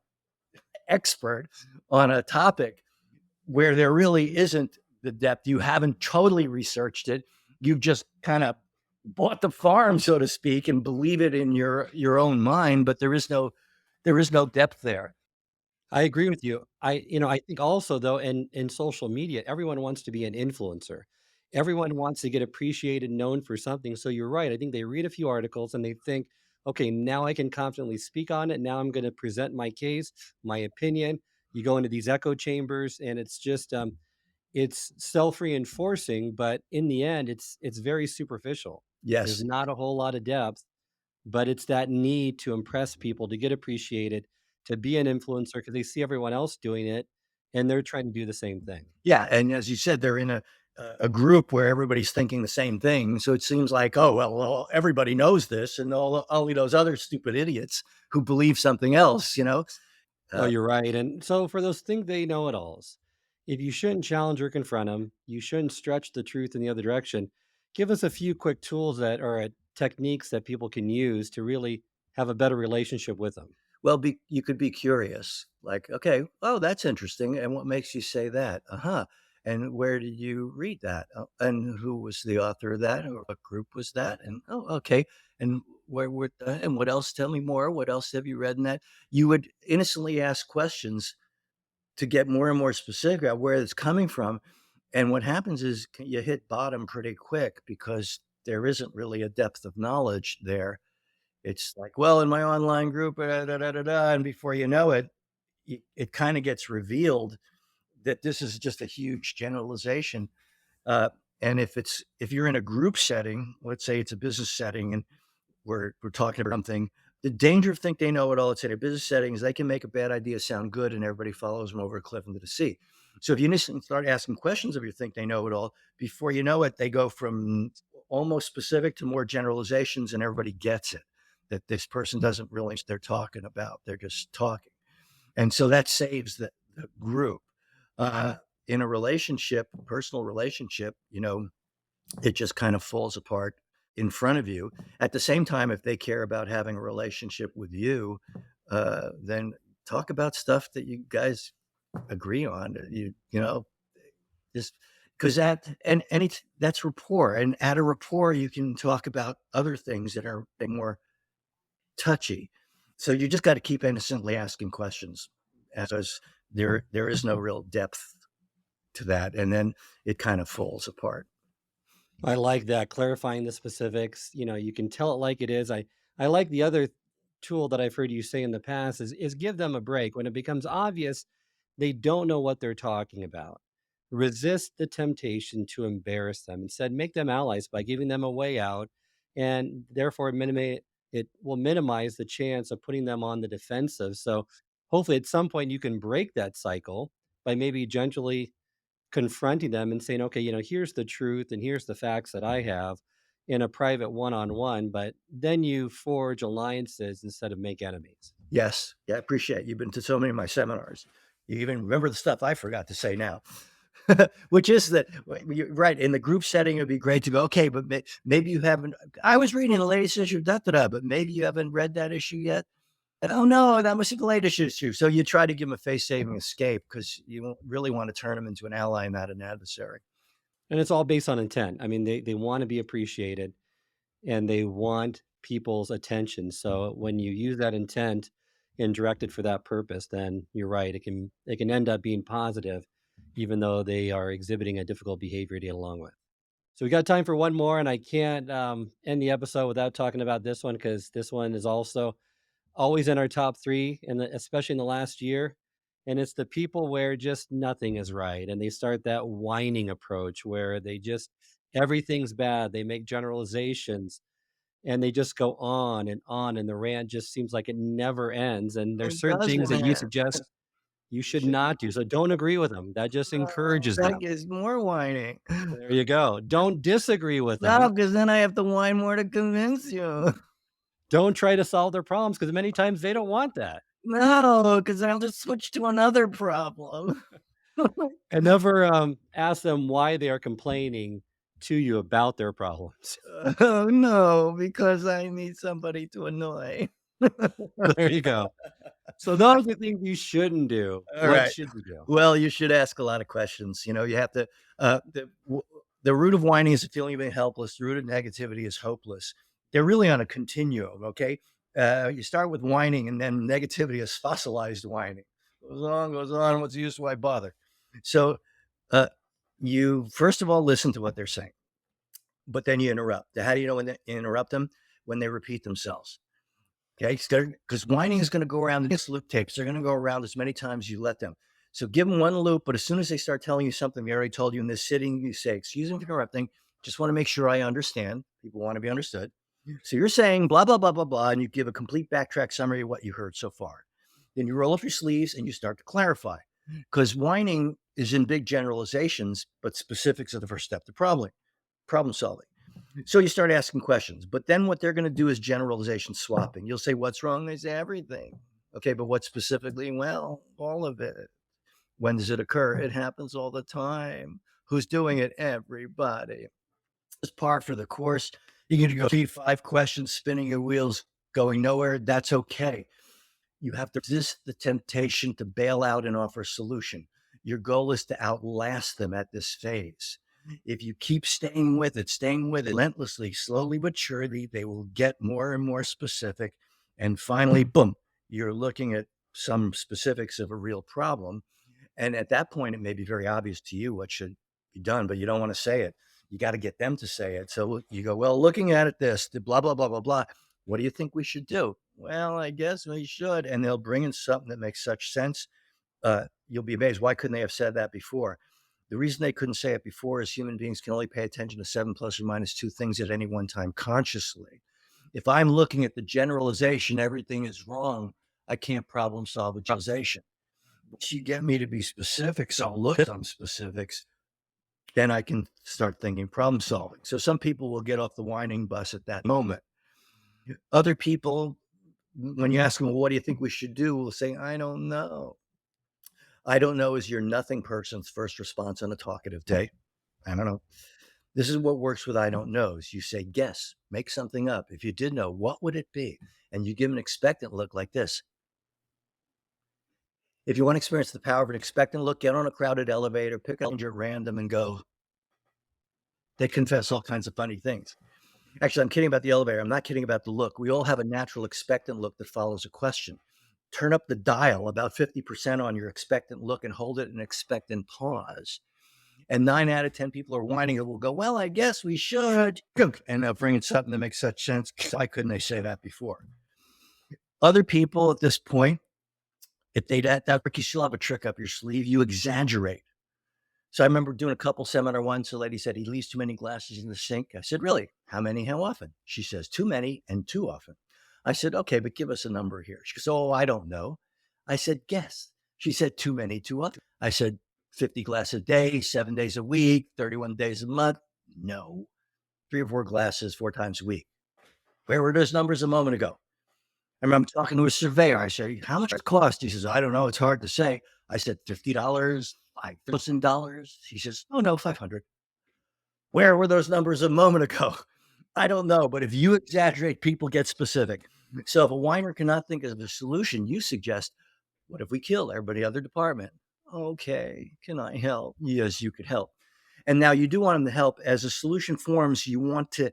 B: expert on a topic where there really isn't the depth. You haven't totally researched it. You've just kind of bought the farm, so to speak, and believe it in your own mind, but there is no depth there.
A: I agree with you. I think also though, in social media, everyone wants to be an influencer. Everyone wants to get appreciated, known for something. So you're right. I think they read a few articles and they think, okay, now I can confidently speak on it. Now I'm going to present my case, my opinion. You go into these echo chambers, and it's self-reinforcing, but in the end, it's very superficial. There's
B: Yes.
A: not a whole lot of depth, but it's that need to impress people, to get appreciated, to be an influencer because they see everyone else doing it, and they're trying to do the same thing.
B: Yeah, and as you said, they're in a group where everybody's thinking the same thing, so it seems like, oh, well, everybody knows this, and only those other stupid idiots who believe something else.
A: Oh,
B: Uh,
A: you're right, and so for those think they know-it-alls, if you shouldn't challenge or confront them, you shouldn't stretch the truth in the other direction. Give us a few quick tools that or techniques that people can use to really have a better relationship with them.
B: well, you could be curious, like, okay, oh, that's interesting, and what makes you say that? Uh-huh, and where did you read that? Oh, and who was the author of that, or what group was that? And, oh, okay, and and what else? Tell me more. What else have you read in that? You would innocently ask questions to get more and more specific about where it's coming from. And what happens is you hit bottom pretty quick because there isn't really a depth of knowledge there. It's like, well, in my online group, da, da, da, da, da, and before you know it, it kind of gets revealed that this is just a huge generalization. Uh, and if you're in a group setting, let's say it's a business setting, and we're talking about something, the danger of think they know it all. It's in a business setting is they can make a bad idea sound good, and everybody follows them over a cliff into the sea. So if you start asking questions of you think they know it all, before you know it, they go from almost specific to more generalizations, and everybody gets it that this person doesn't really know what they're talking about. They're just talking. And so that saves the group. Uh, in a relationship, personal relationship, it just kind of falls apart in front of you. At the same time, if they care about having a relationship with you, then talk about stuff that you guys agree on. Just because that's rapport, and at a rapport, you can talk about other things that are more touchy. So you just got to keep innocently asking questions, as there is no real depth to that, and then it kind of falls apart.
A: I like that, clarifying the specifics. You can tell it like it is. I like the other tool that I've heard you say in the past is give them a break when it becomes obvious they don't know what they're talking about. Resist the temptation to embarrass them. Instead, make them allies by giving them a way out, and therefore it will minimize the chance of putting them on the defensive. So hopefully at some point you can break that cycle by maybe gently confronting them and saying, okay, here's the truth and here's the facts that I have in a private one-on-one, but then you forge alliances instead of make enemies.
B: Yes. Yeah, I appreciate it. You've been to so many of my seminars. You even remember the stuff I forgot to say now, which is that you're right. In the group setting, it'd be great to go, okay, but maybe you haven't. I was reading the latest issue, but maybe you haven't read that issue yet. And, oh, no, that must be the latest issue. So you try to give them a face-saving escape because you don't really want to turn them into an ally, not an adversary.
A: And it's all based on intent. I mean, they want to be appreciated and they want people's attention. So when you use that intent and direct it for that purpose, then you're right. It can end up being positive, even though they are exhibiting a difficult behavior to get along with. So we got time for one more, and I can't end the episode without talking about this one because this one is also always in our top three, and especially in the last year. And it's the people where just nothing is right, and they start that whining approach where they just everything's bad. They make generalizations, and they just go on, and the rant just seems like it never ends. And there's
B: It
A: certain things
B: doesn't
A: that you
B: end.
A: suggest you
B: You
A: should
B: should
A: not do. So don't agree with them. That just encourages
B: that
A: them.
B: gives more whining.
A: There you go. Don't disagree with
B: No,
A: them.
B: because then I have to whine more to convince you.
A: Don't try to solve their problems because many times they don't want that.
B: No, because I'll just switch to another problem.
A: And never ask them why they are complaining to you about their problems.
B: Oh, no, because I need somebody to annoy.
A: There you go. So those are things you shouldn't do.
B: All
A: What
B: right.
A: should you do?
B: Well, you should ask a lot of questions. You have to, the root of whining is a feeling of being helpless. The root of negativity is hopeless. They're really on a continuum. Okay. You start with whining, and then negativity is fossilized whining. Goes on, goes on. What's the use? Why bother? So, uh, you first of all listen to what they're saying, but then you interrupt. How do you know when they interrupt them? When they repeat themselves. Okay, because whining is going to go around these loop tapes. They're going to go around as many times as you let them. So give them one loop, but as soon as they start telling you something they already told you in this sitting, you say, "Excuse me for interrupting. Just want to make sure I understand." People want to be understood. So you're saying blah blah blah blah blah, and you give a complete backtrack summary of what you heard so far. Then you roll up your sleeves and you start to clarify, because whining is in big generalizations, but specifics are the first step to problem solving. So you start asking questions, but then what they're going to do is generalization swapping. You'll say, "What's wrong?" They say, "Everything." Okay, but what specifically? Well, all of it. When does it occur? It happens all the time. Who's doing it? Everybody. It's par for the course. You're going to go 3 5 questions, spinning your wheels, going nowhere. That's okay. You have to resist the temptation to bail out and offer a solution. Your goal is to outlast them at this phase. If you keep staying with it relentlessly, slowly but surely, they will get more and more specific. And finally, boom, you're looking at some specifics of a real problem. And at that point, it may be very obvious to you what should be done, but you don't want to say it. You got to get them to say it. So you go, "Well, looking at it, this, the blah, blah, blah, blah, blah. What do you think we should do?" "Well, I guess we should." And they'll bring in something that makes such sense. you'll be amazed. Why couldn't they have said that before? The reason they couldn't say it before is human beings can only pay attention to 7 plus or minus 2 things at any one time consciously. If I'm looking at the generalization, everything is wrong, I can't problem solve a generalization. Once you get me to be specific, so I'll look at some specifics, then I can start thinking problem solving. So some people will get off the whining bus at that moment. Other people, when you ask them, well, what do you think we should do? Will say, I don't know. I don't know is your nothing person's first response on a talkative day. I don't know. This is what works with I don't knows. You say, guess, make something up. If you did know, what would it be? And you give an expectant look like this. If you want to experience the power of an expectant look, get on a crowded elevator, pick a passenger at random and go. They confess all kinds of funny things. Actually, I'm kidding about the elevator. I'm not kidding about the look. We all have a natural expectant look that follows a question. Turn up the dial about 50% on your expectant look and hold it in expectant pause. And 9 out of 10 people are whining and will go, well, I guess we should. And they'll bring in something that makes such sense. Why couldn't they say that before? Other people at this point, if they'd at that, you still have a trick up your sleeve, you exaggerate. So I remember doing a couple seminar once. A lady said, he leaves too many glasses in the sink. I said, really? How many? How often? She says, too many and too often. I said, okay, but give us a number here. She goes, oh, I don't know. I said, guess. She said, too many, too often. I said, 50 glasses a day, 7 days a week, 31 days a month. No, 3 or 4 glasses 4 times a week. Where were those numbers a moment ago? I remember talking to a surveyor. I said, how much does it cost? He says, I don't know. It's hard to say. I said, $50, $5,000. He says, oh no, 500. Where were those numbers a moment ago? I don't know. But if you exaggerate, people get specific. So if a whiner cannot think of a solution, you suggest, what if we kill everybody other department? Okay, can I help? Yes, you could help. And now you do want them to help. As a solution forms, you want to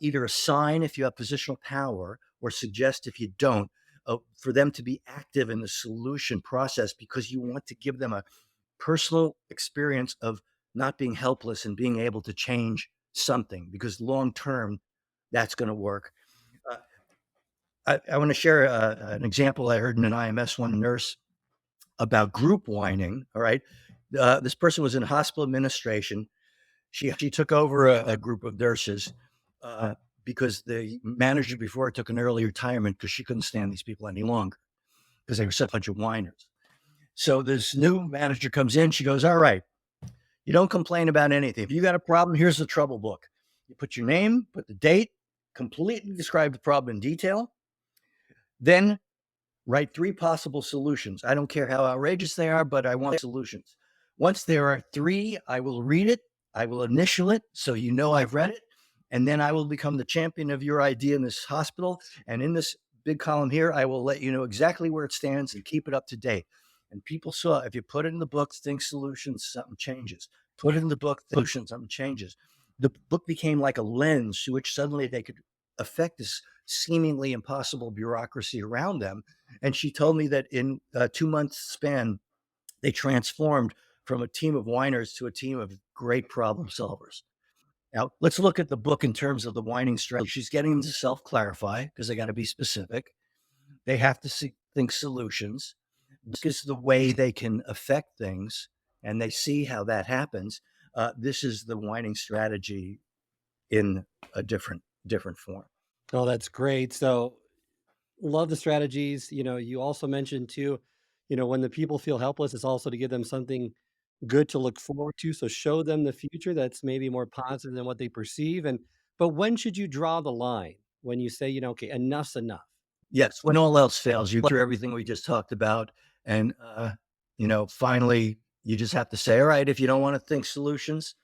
B: either assign if you have positional power or suggest if you don't, for them to be active in the solution process, because you want to give them a personal experience of not being helpless and being able to change something, because long term, that's going to work. I want to share an example I heard in an IMS one nurse about group whining. All right. This person was in hospital administration. She took over a group of nurses because the manager before took an early retirement because she couldn't stand these people any longer because they were such a bunch of whiners. So this new manager comes in. She goes, all right, you don't complain about anything. If you got a problem, here's the trouble book. You put your name, put the date, completely describe the problem in detail. Then write 3 possible solutions. I don't care how outrageous they are, but I want solutions. Once there are 3, I will read it. I will initial it so you know I've read it. And then I will become the champion of your idea in this hospital. And in this big column here, I will let you know exactly where it stands and keep it up to date. And people saw, if you put it in the book, think solutions, something changes. Put it in the book, solutions, something changes. The book became like a lens through which suddenly they could affect this seemingly impossible bureaucracy around them. And she told me that in a 2-month span, they transformed from a team of whiners to a team of great problem solvers. Now, let's look at the book in terms of the whining strategy. She's getting them to self-clarify because they got to be specific. They have to think solutions. This is the way they can affect things, and they see how that happens. This is the whining strategy in a different form.
A: Oh, that's great. So love the strategies. You also mentioned too, when the people feel helpless, it's also to give them something good to look forward to. So show them the future that's maybe more positive than what they perceive. But when should you draw the line when you say, okay, enough's enough?
B: Yes, when all else fails, you go through everything we just talked about. And, finally, you just have to say, all right, if you don't want to think solutions,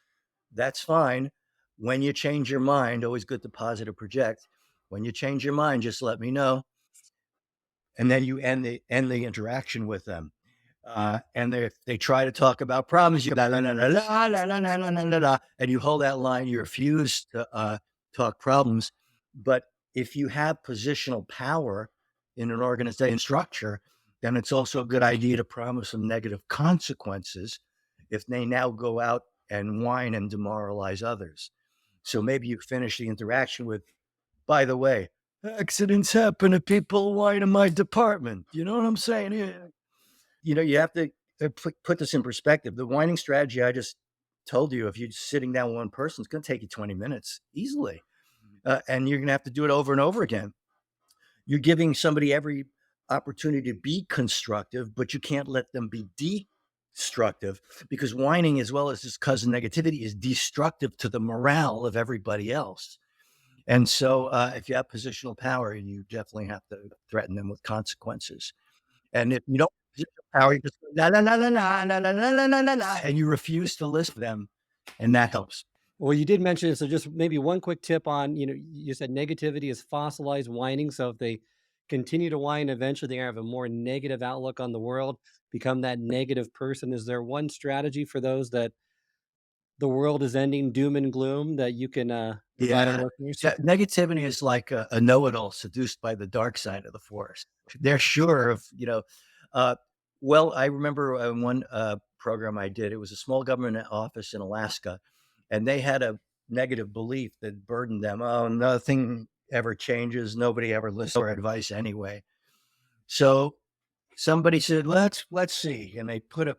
B: that's fine. When you change your mind, always good to positive project. When you change your mind, just let me know. And then you end the interaction with them. And they try to talk about problems, and you hold that line. You refuse to talk problems. But if you have positional power in an organization structure, then it's also a good idea to promise some negative consequences if they now go out and whine and demoralize others. So maybe you finish the interaction with, by the way, accidents happen to people whine in my department. You know what I'm saying? You have to put this in perspective. The whining strategy I just told you, if you're sitting down with one person, it's going to take you 20 minutes easily. And you're going to have to do it over and over again. You're giving somebody every opportunity to be constructive, but you can't let them be destructive, because whining, as well as its cousin negativity, is destructive to the morale of everybody else. And so if you have positional power, you definitely have to threaten them with consequences. And if you don't have positional power, you just go, la, la, la, la, la, la, la, la, la, la, la, and you refuse to listen to them. And that helps.
A: Well, you did mention it, so just maybe one quick tip on, you said negativity is fossilized whining. So if they continue to whine, eventually they're gonna have a more negative outlook on the world, become that negative person. Is there one strategy for those that the world is ending, doom and gloom, that you can provide our listeners?
B: Yeah, negativity is like a know-it-all seduced by the dark side of the forest. They're sure of, well, I remember one program I did, it was a small government office in Alaska, and they had a negative belief that burdened them. Oh, nothing ever changes. Nobody ever listens to our advice anyway. So somebody said, let's see. And they flip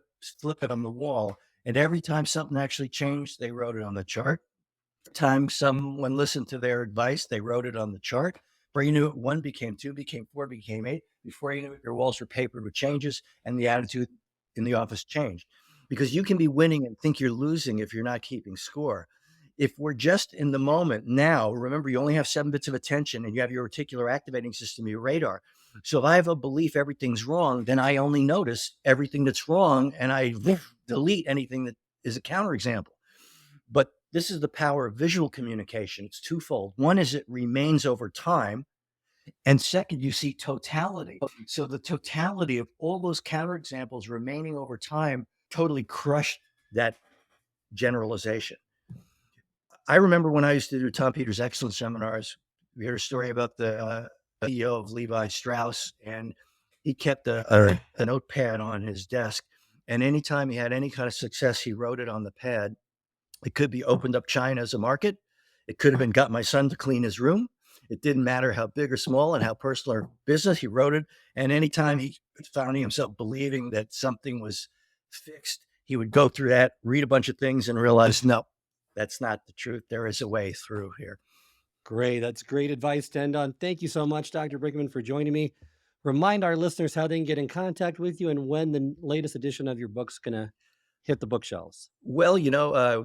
B: it on the wall. And every time something actually changed, they wrote it on the chart. Time someone listened to their advice, they wrote it on the chart. Before you knew it, 1 became 2, became 4, became 8. Before you knew it, your walls were papered with changes, and the attitude in the office changed. Because you can be winning and think you're losing if you're not keeping score. If we're just in the moment now, remember, you only have 7 bits of attention, and you have your reticular activating system, your radar. So if I have a belief everything's wrong, then I only notice everything that's wrong, and I delete anything that is a counterexample. But this is the power of visual communication. It's twofold. One is it remains over time. And second, you see totality. So the totality of all those counterexamples remaining over time totally crushed that generalization. I remember when I used to do Tom Peters' excellence seminars, we heard a story about the CEO of Levi Strauss, and he kept a notepad on his desk. And anytime he had any kind of success, he wrote it on the pad. It could be opened up China as a market. It could have been got my son to clean his room. It didn't matter how big or small and how personal or business, he wrote it. And anytime he found himself believing that something was fixed, he would go through that, read a bunch of things, and realize, no, that's not the truth. There is a way through here.
A: Great. That's great advice to end on. Thank you so much, Dr. Brinkman, for joining me. Remind our listeners how they can get in contact with you and when the latest edition of your book's going to hit the bookshelves.
B: Well,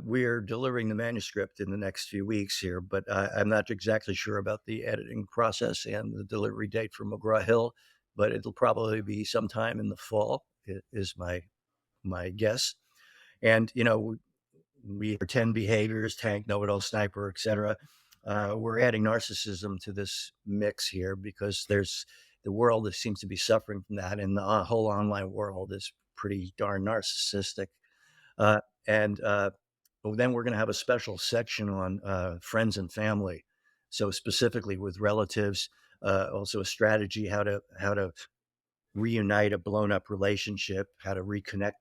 B: we're delivering the manuscript in the next few weeks here, but I'm not exactly sure about the editing process and the delivery date for McGraw Hill, but it'll probably be sometime in the fall, is my guess. And, we are 10 behaviors, tank, know-it-all, sniper, etc. We're adding narcissism to this mix here because the world that seems to be suffering from that, and the whole online world is pretty darn narcissistic. And then we're going to have a special section on friends and family. So specifically with relatives, also a strategy, how to reunite a blown up relationship, how to reconnect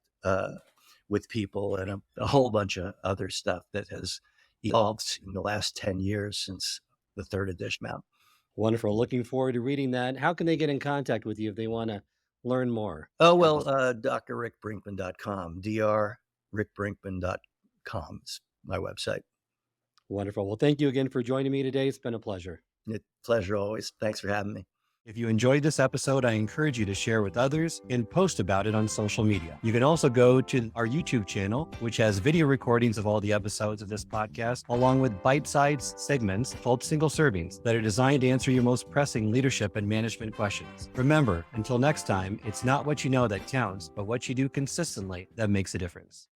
B: with people, and a whole bunch of other stuff that has evolved in the last 10 years since the 3rd edition out.
A: Wonderful. Looking forward to reading that. How can they get in contact with you if they want to learn more?
B: Oh, well, drrickbrinkman.com, drrickbrinkman.com is my website.
A: Wonderful. Well, thank you again for joining me today. It's been a pleasure.
B: Pleasure always. Thanks for having me.
A: If you enjoyed this episode, I encourage you to share with others and post about it on social media. You can also go to our YouTube channel, which has video recordings of all the episodes of this podcast, along with bite-sized segments called single servings that are designed to answer your most pressing leadership and management questions. Remember, until next time, it's not what you know that counts, but what you do consistently that makes a difference.